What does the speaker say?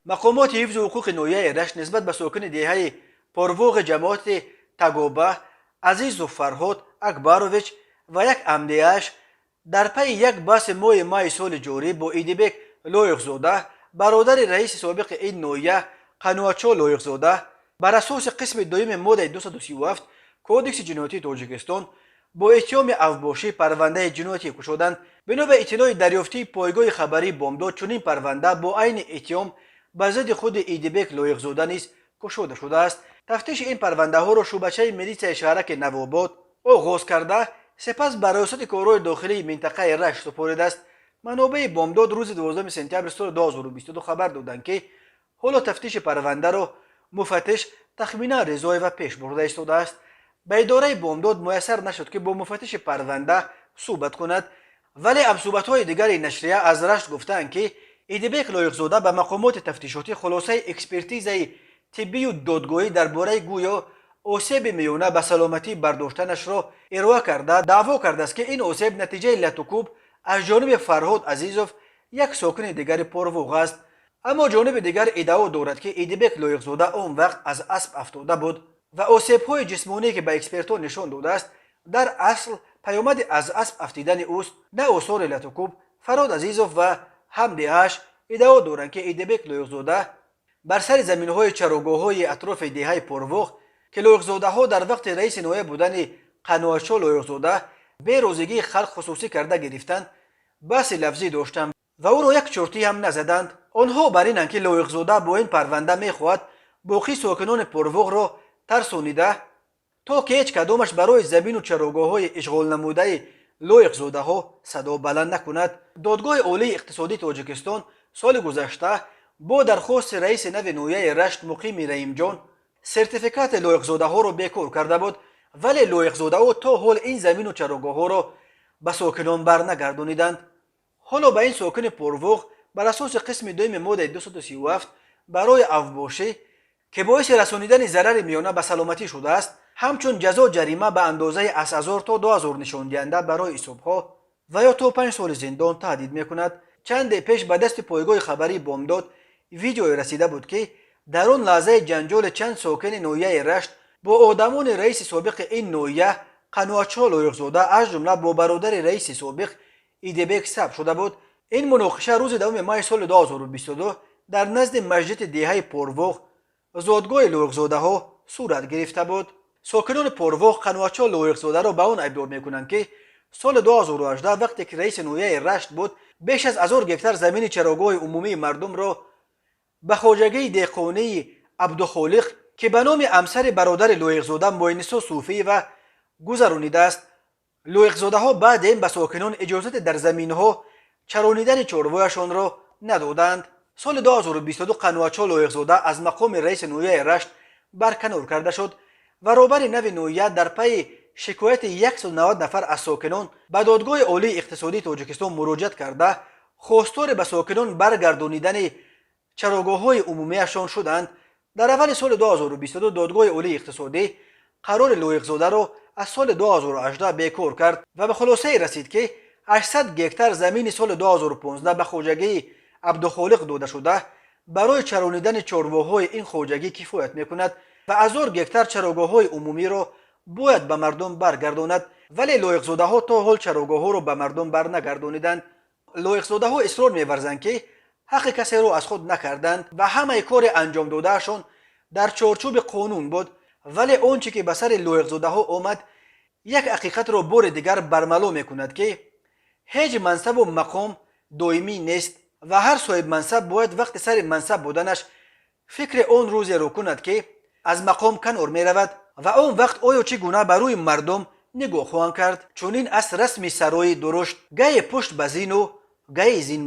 مقامات حفظ حقوق نویه رشت نسبت به ساکن دهه پرواق جماعت تگوبه عزیز و فرهاد اکبرویچ و یک عمدیش در پی یک بحث ماه سال جاری با ایدیبک لایقزاده برادر رئیس سابق این نویه قنوچو لایقزاده بر اساس قسم دویم ماده 237 کودکس جنایتی تاجیکستان با اتهام افباشی پرونده جنایتی کشودند. بنا به اطلاع دریافتی پایگاه خبری بامداد چنین پرونده با عین اتهام به ضد خود ایدیبک لایقزاده نیز گشوده شده است. تفتیش این پرونده ها را شعبچه ملیسای شهرک نوآباد آغاز کرده سپس بر ریاست کارهای داخلی منطقه رشت سپرده است. منابع بامداد روز 12 سپتامبر سال 2022 خبر دادند که حالا تفتیش پرونده را مفتش تخمینا رضایف پیش برده ایستاده است. به اداره بامداد میسر نشد که با مفتش پرونده صحبت کند، ولی اب صحبت‌های دیگر نشریه از رشت گفتند که ایدیبک لایقزاده به مقامات تفتیشاتی خلاصه اکسپرتیز طبی و دادگاهی درباره گویا آسیب میانه به سلامتی برداشتنش را ارائه کرده دعوا کرده است که این آسیب نتیجه لطوکوب از جانب فرهاد عزیزوف یک ساکن دیگر پرواق است. اما جانب دیگر ادعا دارد که ایدیبک لایقزاده آن وقت از اسب افتاده بود و آسیب‌های جسمانی که به اکسپرت‌ها نشان داده است در اصل پیامد از اسب افتیدن اوست، نه آثار لطوکوب. فرهاد عزیزوف و همدیه‌اش ادعا دارند که ایدیبک لایقزاده بر سر زمین‌های چراگاه‌های اطراف دهه پرواق که لایقزاده‌ها در وقت رئیس نویه بودن قنوچو لایقزاده به روزگی خلق خصوصی کرده گرفتند بحث لفظی داشتند و او را یک چرتی هم نزدند. آنها بر اینند که لایقزاده با این پرونده می‌خواهد باقی ساکنان پرواق را ترسانیده تا که هیچ کدامش برای زمین و چراگاه‌های اشغال نموده لایقزاده‌ها صدا بلند نکند. دادگاه عالی اقتصادی تاجیکستان سال گذشته با درخواست رئیس نو نویه رشت مقیم رحیم جان سرتیفیکات لایقزاده‌ها را بیکار کرده بود، ولی لایقزاده‌ها تا حال این زمین و چراگاه‌ها را به ساکنان برنگردانیدند. حالا به این ساکن پرواق بر اساس قسم دویم ماده 237 برای افباشی که باعث رسانیدن ضرر میانه به سلامتی شده است همچون جزا جریمه به اندازه از 1000 تا 2000 نشان دهنده برای حسابها و یا تا 5 سال زندان تهدید میکند. چند پیش به دست پایگاه خبری بامداد ویدیوی رسیده بود که در آن لحظه جنجال چند ساکن نویه رشت با آدمان رئیس سابق این نویه قنوچو لایقزاده از جمله با برادر رئیس سابق ایدیبک ثبت شده بود. این مناقشه روز 2 ماه سال 2022 در نزد مسجد دهه پرواق زادگاه لایقزاده‌ها صورت گرفته بود. ساکنان پرواق قنوچو لایقزاده را به آن ادعا میکنند که سال 2018 وقتی که رئیس نویه رشت بود بیش از 1000 گکتار زمین چراگاه عمومی مردم را به خواجگی دهقانی عبدالخالق که به نام همسر برادر لایقزاده مهندس صوفی و گذرانیده است. لایقزاده‌ها بعد این به ساکنان اجازه در زمین‌ها چرانیدن چاروایشان را ندادند. سال 2022 قنوچو لایقزاده از مقام رئیس نویه رشت برکنار کرده شد و رهبر نو نویه در پی شکایت 190 نفر از ساکنان به دادگاه عالی اقتصادی تاجیکستان مراجعت کرده خواستار به ساکنان برگردانیدن چراگاه‌های عمومیشان شدند. در اول سال 2022 دادگاه عالی اقتصادی قرار لایقزاده را از سال 2018 بیکار کرد و به خلاصه رسید که 800 گکتار زمین سال 2015 به خواجگی عبدالخالق داده شده برای چرانیدن چارواهای این خواجگی کفایت میکند و 1000 گکتار چراگاه‌های عمومی را باید به مردم برگرداند، ولی لایقزاده‌ها تا حال چراگاه‌ها را به مردم برنگردانیدند. لایقزاده‌ها اصرار می‌ورزند که حق کسی را از خود نکردند و همه کار انجام دادهشان در چارچوب قانون بود، ولی آنچه که به سر لایقزاده‌ها آمد یک حقیقت را بار دیگر برملا میکند که هیچ منصب و مقام دائمی نیست و هر صاحب منصب باید وقت سر منصب بودنش فکر آن روزی را کند که از مقام کنار می رود و آن وقت آیا چگونه بر روی مردم نگاه خواهند کرد. چون این از رسم سرای درشت گه پشت به زین و گه زین